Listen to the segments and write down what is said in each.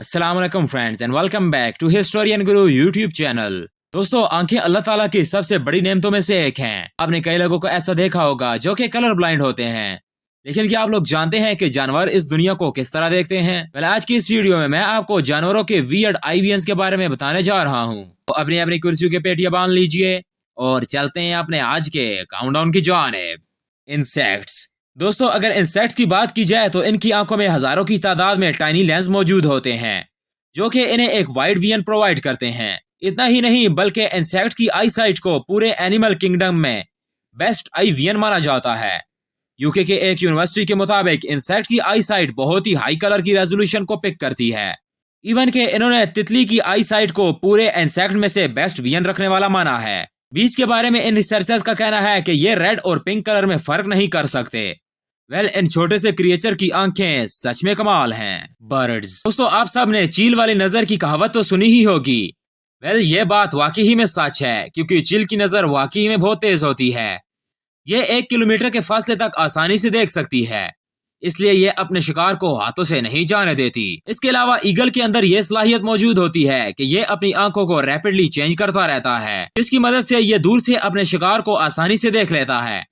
अस्सलाम वालेकुम friends and welcome back to historian Guru YouTube channel. दोस्तों, आंखें अल्लाह ताला की सबसे बड़ी नेमतों में से एक हैं। आपने कई लोगों को ऐसा देखा होगा जो कि कलर ब्लाइंड होते हैं, लेकिन क्या आप लोग जानते हैं कि जानवर इस दुनिया को किस तरह देखते हैं? पहले आज की इस वीडियो में मैं आपको जानवरों के वियर्ड आईवियंस के बारे में बताने जा रहा हूँ। तो अपनी अपनी कुर्सियों के पेटियां बांध लीजिए और चलते हैं अपने आज के काउंटडाउन की जानिब। इंसेक्ट्स। दोस्तों, अगर इंसेक्ट्स की बात की जाए तो इनकी आंखों में हजारों की तादाद में टाइनी लेंस मौजूद होते हैं जो कि इन्हें एक वाइड विजन प्रोवाइड करते हैं। इतना ही नहीं बल्कि इंसेक्ट की आई साइट को पूरे एनिमल किंगडम में बेस्ट आई विजन माना जाता है। यूके के एक यूनिवर्सिटी के मुताबिक इंसेक्ट की आई साइट बहुत ही हाई कलर की रेजोल्यूशन को पिक करती है। इवन के इन्होंने तितली की आई साइट को पूरे इंसेक्ट में से बेस्ट विजन रखने वाला माना है। बीच के बारे में इन रिसर्चर्स का कहना है कि ये रेड और पिंक कलर में फर्क नहीं कर सकते। इन छोटे से क्रिएचर की आंखें सच में कमाल हैं। बर्ड्स। दोस्तों, आप सब ने चील वाली नजर की कहावत तो सुनी ही होगी। ये बात वाकई ही में सच है, क्योंकि चील की नजर वाकई में बहुत तेज होती है। ये 1 किलोमीटर के फासले तक आसानी से देख सकती है, इसलिए ये अपने शिकार को हाथों से नहीं जाने देती। इसके अलावा ईगल के अंदर ये सलाहियत मौजूद होती है कि ये अपनी आंखों को रैपिडली चेंज करता रहता है, जिसकी मदद से ये दूर से अपने शिकार को आसानी से देख लेता है।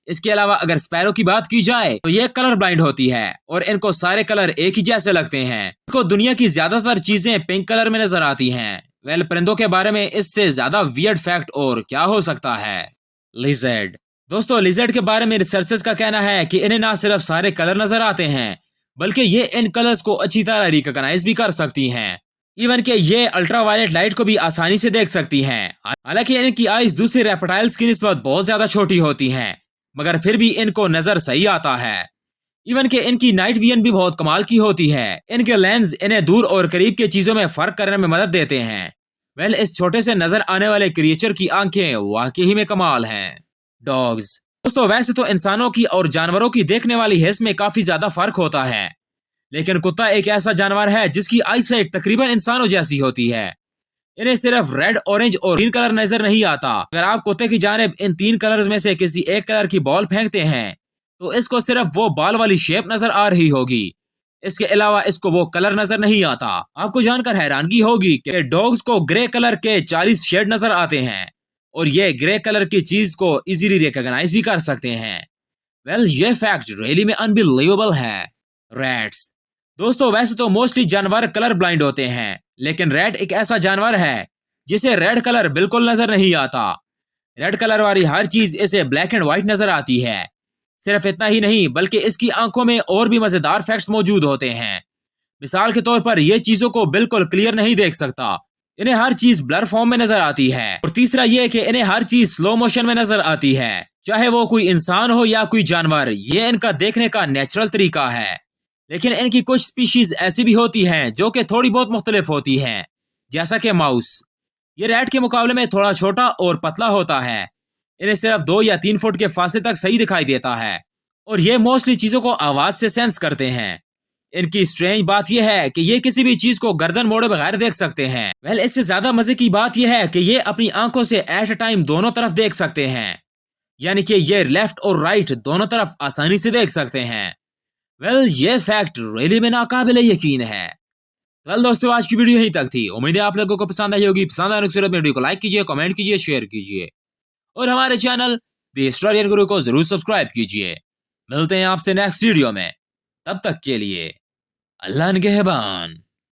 इसके अलावा अगर स्पैरो की बात की जाए तो ये कलर ब्लाइंड होती है और इनको सारे कलर एक ही जैसे लगते हैं। इनको दुनिया की ज्यादातर चीजें पिंक कलर में नजर आती हैं। परिंदों के बारे में इससे ज्यादा वियर्ड फैक्ट और क्या हो सकता है? लिजर्ड। दोस्तों, लिजर्ड के बारे में रिसर्चर्स का कहना है कि इन्हें ना सिर्फ सारे कलर नजर आते हैं, बल्कि ये इन कलर्स को अच्छी तरह रिकॉग्नाइज भी कर सकती हैं। इवन के ये अल्ट्रावायलेट लाइट को भी आसानी से देख सकती हैं। हालांकि इनकी आईज दूसरे रेप्टाइल्स की निस्बत बहुत ज्यादा छोटी होती हैं, मगर फिर भी इनको नजर सही आता है। इवन के इनकी नाइट विजन भी बहुत कमाल की होती है। इनके लेंस इन्हें दूर और करीब के चीजों में फर्क करने में मदद देते हैं। इस छोटे से नजर आने वाले क्रिएचर की आंखें वाकई ही में कमाल हैं। डॉग्स। दोस्तों, वैसे तो इंसानों की और जानवरों की देखने वाली हिस्स में काफी ज्यादा फर्क होता है, लेकिन कुत्ता एक ऐसा जानवर है जिसकी आई साइट तकरीबन इंसानों जैसी होती है। इन्हें सिर्फ रेड, ऑरेंज और ग्रीन कलर नजर नहीं आता। अगर आप कुत्ते की जानिब इन 3 कलर्स में से किसी एक कलर की बॉल फेंकते हैं तो इसको सिर्फ वो बॉल वाली शेप नजर आ रही होगी। इसके अलावा इसको वो कलर नजर नहीं आता। आपको जानकर हैरानगी होगी कि डॉग्स को ग्रे कलर के 40 शेड नजर आते हैं और ये ग्रे कलर की चीज को इजीली रिकॉग्नाइज भी कर सकते हैं। ये फैक्ट रियली में अनबिलीवेबल है। रैट्स। दोस्तों, वैसे तो मोस्टली जानवर कलर ब्लाइंड होते हैं, लेकिन रेड एक ऐसा जानवर है जिसे रेड कलर बिल्कुल नजर नहीं आता। रेड कलर वाली हर चीज इसे ब्लैक एंड व्हाइट नजर आती है। सिर्फ इतना ही नहीं बल्कि इसकी आंखों में और भी मजेदार फैक्ट्स मौजूद होते हैं। मिसाल के तौर पर ये चीजों को बिल्कुल क्लियर नहीं देख सकता। इन्हें हर चीज ब्लर फॉर्म में नजर आती है। और तीसरा ये कि इन्हें हर चीज स्लो मोशन में नजर आती है, चाहे वो कोई इंसान हो या कोई जानवर। ये इनका देखने का नेचुरल तरीका है। लेकिन इनकी कुछ स्पीशीज ऐसी भी होती हैं जो कि थोड़ी बहुत मुख्तलिफ होती हैं, जैसा कि माउस। ये रैट के मुकाबले में थोड़ा छोटा और पतला होता है। इन्हें सिर्फ 2 या 3 फुट के फासले तक सही दिखाई देता है और ये मोस्टली चीजों को आवाज से सेंस करते हैं। इनकी स्ट्रेंज बात यह है कि ये किसी भी चीज को गर्दन मोड़े बगैर देख सकते हैं। इससे ज्यादा मजे की बात यह है कि ये अपनी आंखों से एट अ टाइम दोनों तरफ देख सकते हैं, यानी कि ये लेफ्ट और राइट दोनों तरफ आसानी से देख सकते हैं। ये फैक्ट रियली में नाकाबिले यकीन है। दोस्तों, आज की वीडियो यहीं तक थी। उम्मीद है आप लोगों को पसंद आई होगी। पसंद आने की सूरत में वीडियो को लाइक कीजिए, कमेंट कीजिए, शेयर कीजिए और हमारे चैनल द हिस्टोरियन गुरु को जरूर सब्सक्राइब कीजिए। मिलते हैं आपसे नेक्स्ट वीडियो में। तब तक के लिए अल्लाह निगहबान।